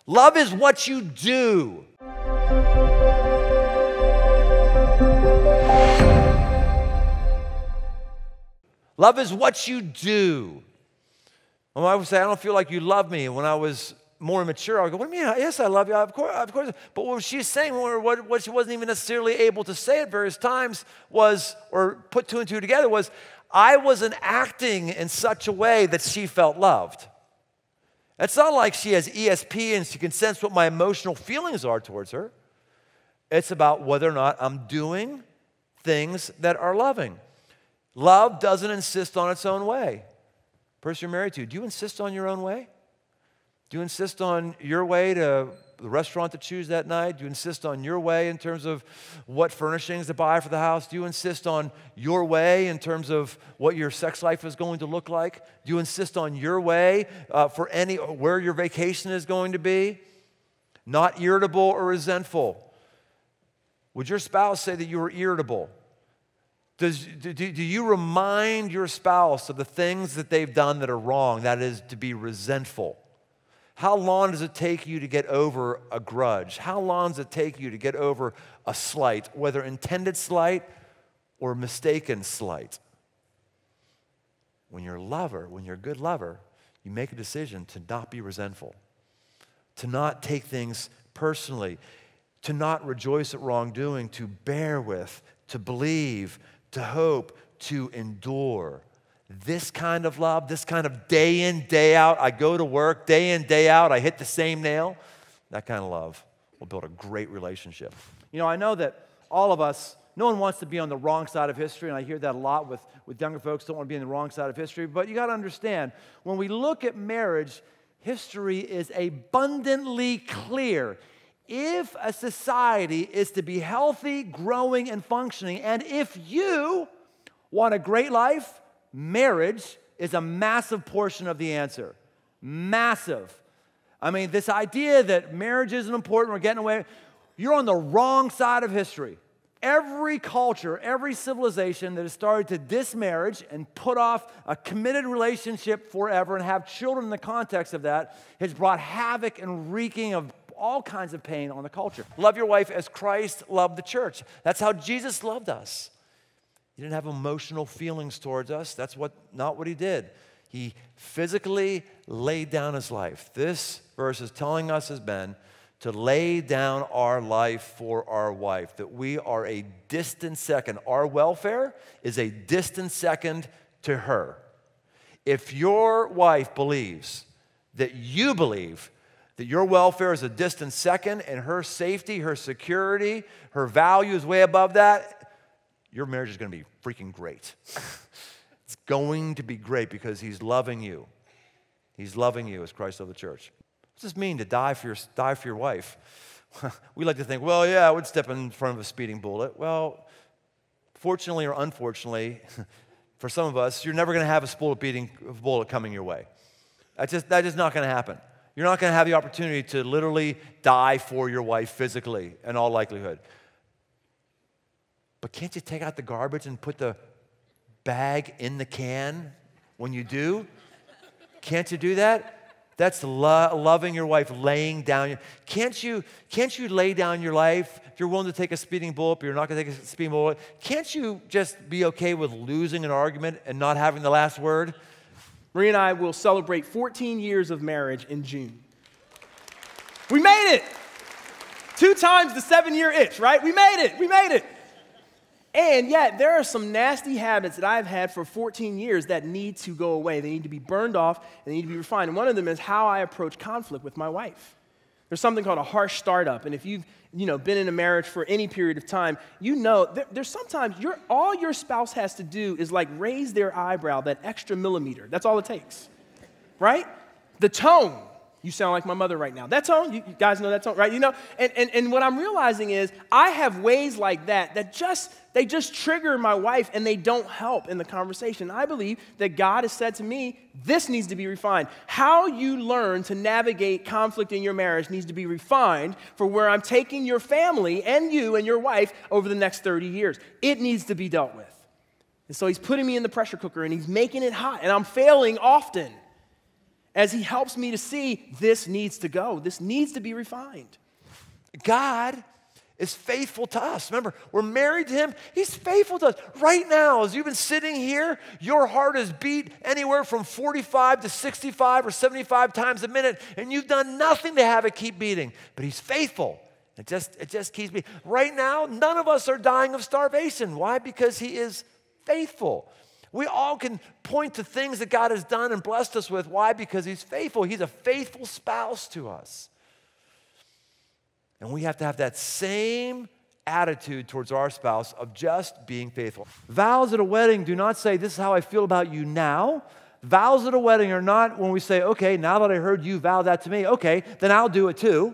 Love is what you do. Love is what you do. Well, I would say, I don't feel like you love me. When I was more immature, I would go, what do you mean? Yes, I love you, of course. But what she's saying, what she wasn't even necessarily able to say at various times was, or put two and two together was, I wasn't acting in such a way that she felt loved. It's not like she has ESP and she can sense what my emotional feelings are towards her. It's about whether or not I'm doing things that are loving. Love doesn't insist on its own way. Person you're married to, do you insist on your own way? Do you insist on your way to the restaurant to choose that night? Do you insist on your way in terms of what furnishings to buy for the house? Do you insist on your way in terms of what your sex life is going to look like? Do you insist on your way for where your vacation is going to be? Not irritable or resentful. Would your spouse say that you were irritable? Do you remind your spouse of the things that they've done that are wrong, that is, to be resentful? How long does it take you to get over a grudge? How long does it take you to get over a slight, whether intended slight or mistaken slight? When you're a good lover, you make a decision to not be resentful, to not take things personally, to not rejoice at wrongdoing, to bear with, to believe, to hope, to endure. This kind of love, this kind of day in, day out, I go to work, day in, day out, I hit the same nail, that kind of love will build a great relationship. You know, I know that all of us, no one wants to be on the wrong side of history, and I hear that a lot with younger folks, don't want to be on the wrong side of history, but you got to understand, when we look at marriage, history is abundantly clear. If a society is to be healthy, growing, and functioning, and if you want a great life, marriage is a massive portion of the answer. Massive. I mean, this idea that marriage isn't important, we're getting away, you're on the wrong side of history. Every culture, every civilization that has started to diss marriage and put off a committed relationship forever and have children in the context of that has brought havoc and wreaking of all kinds of pain on the culture. Love your wife as Christ loved the church. That's how Jesus loved us. He didn't have emotional feelings towards us. That's not what he did. He physically laid down his life. This verse is telling us as men to lay down our life for our wife, that we are a distant second. Our welfare is a distant second to her. If your wife believes that you believe that your welfare is a distant second and her safety, her security, her value is way above that, your marriage is going to be freaking great. It's going to be great because he's loving you. He's loving you as Christ of the church. What does this mean to die for your wife? We like to think, well, yeah, I would step in front of a speeding bullet. Well, fortunately or unfortunately, for some of us, you're never going to have a speeding bullet coming your way. That is not going to happen. You're not going to have the opportunity to literally die for your wife physically, in all likelihood. But can't you take out the garbage and put the bag in the can when you do? Can't you do that? That's loving your wife, laying down. Can't you lay down your life? If you're willing to take a speeding bullet, but you're not going to take a speeding bullet, can't you just be okay with losing an argument and not having the last word? Marie and I will celebrate 14 years of marriage in June. We made it! 2 times the 7-year itch, right? We made it! And yet, there are some nasty habits that I've had for 14 years that need to go away. They need to be burned off, and they need to be refined. And one of them is how I approach conflict with my wife. There's something called a harsh startup, and if you've been in a marriage for any period of time, you know there's sometimes all your spouse has to do is like raise their eyebrow that extra millimeter. That's all it takes, right? The tone. You sound like my mother right now. That tone, you guys know that tone, right? And what I'm realizing is I have ways like that they just trigger my wife and they don't help in the conversation. I believe that God has said to me, this needs to be refined. How you learn to navigate conflict in your marriage needs to be refined for where I'm taking your family and you and your wife over the next 30 years. It needs to be dealt with. And so he's putting me in the pressure cooker and he's making it hot and I'm failing often. as he helps me to see this needs to go. This needs to be refined. God is faithful to us. Remember, we're married to him. He's faithful to us. Right now, as you've been sitting here, your heart is beat anywhere from 45 to 65 or 75 times a minute, and you've done nothing to have it keep beating. But he's faithful. It just keeps beating. Right now, none of us are dying of starvation. Why? Because he is faithful. We all can point to things that God has done and blessed us with. Why? Because he's faithful. He's a faithful spouse to us. And we have to have that same attitude towards our spouse of just being faithful. Vows at a wedding do not say, this is how I feel about you now. Vows at a wedding are not when we say, okay, now that I heard you vow that to me, okay, then I'll do it too.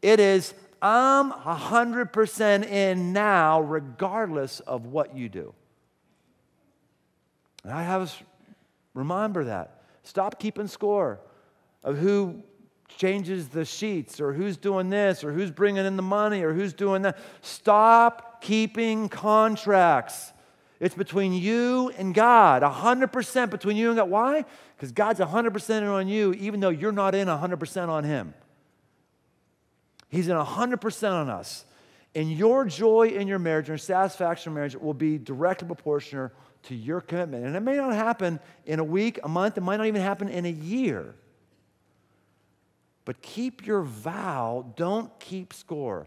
It is, I'm 100% in now regardless of what you do. And I have us remember that. Stop keeping score of who changes the sheets or who's doing this or who's bringing in the money or who's doing that. Stop keeping contracts. It's between you and God, 100% between you and God. Why? Because God's 100% in on you even though you're not in 100% on him. He's in 100% on us. And your joy in your marriage, your satisfaction in marriage will be directly proportional to your commitment. And it may not happen in a week, a month. It might not even happen in a year. But keep your vow. Don't keep score.